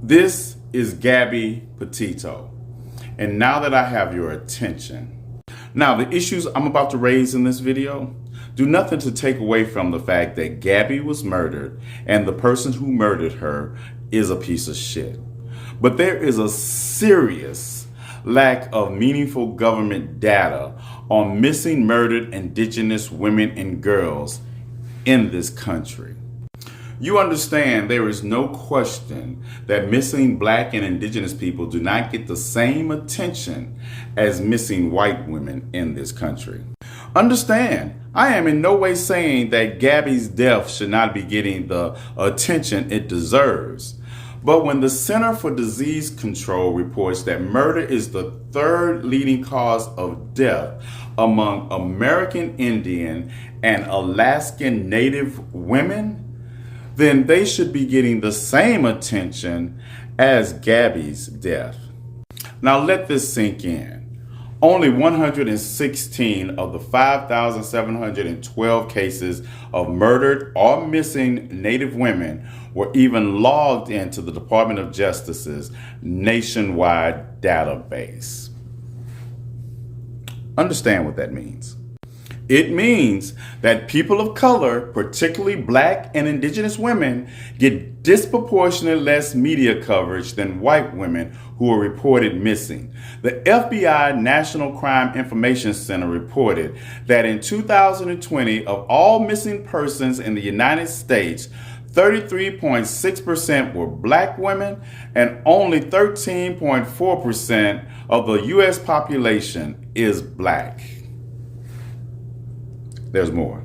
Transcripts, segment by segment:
This is Gabby Petito, and now that I have your attention, now the issues I'm about to raise in this video do nothing to take away from the fact that Gabby was murdered and the person who murdered her is a piece of shit. But there is a serious lack of meaningful government data on missing murdered Indigenous women and girls in this country. You understand there is no question that missing Black and Indigenous people do not get the same attention as missing white women in this country. Understand, I am in no way saying that Gabby's death should not be getting the attention it deserves. But when the Center for Disease Control reports that murder is the third leading cause of death among American Indian and Alaskan Native women, then they should be getting the same attention as Gabby's death. Now let this sink in. Only 116 of the 5,712 cases of murdered or missing Native women were even logged into the Department of Justice's nationwide database. Understand what that means. It means that people of color, particularly Black and Indigenous women, get disproportionately less media coverage than white women who are reported missing. The FBI National Crime Information Center reported that in 2020, of all missing persons in the United States, 33.6% were Black women and only 13.4% of the U.S. population is Black. There's more.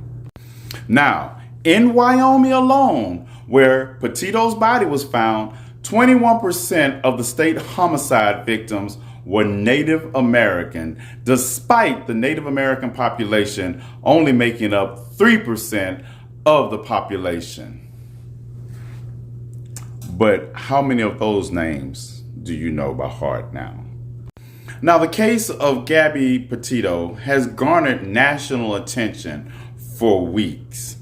Now, in Wyoming alone, where Petito's body was found, 21% of the state homicide victims were Native American, despite the Native American population only making up 3% of the population. But how many of those names do you know by heart now? Now, the case of Gabby Petito has garnered national attention for weeks.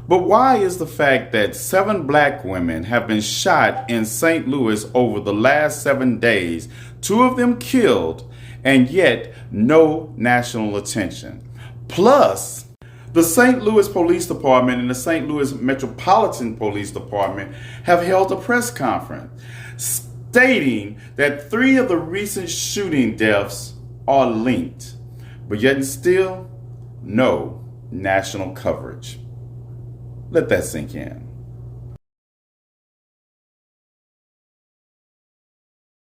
But why is the fact that 7 Black women have been shot in St. Louis over the last 7 days, 2 of them killed, and yet no national attention? Plus, the St. Louis Police Department and the St. Louis Metropolitan Police Department have held a press conference stating that 3 of the recent shooting deaths are linked, but yet still no national coverage. Let that sink in.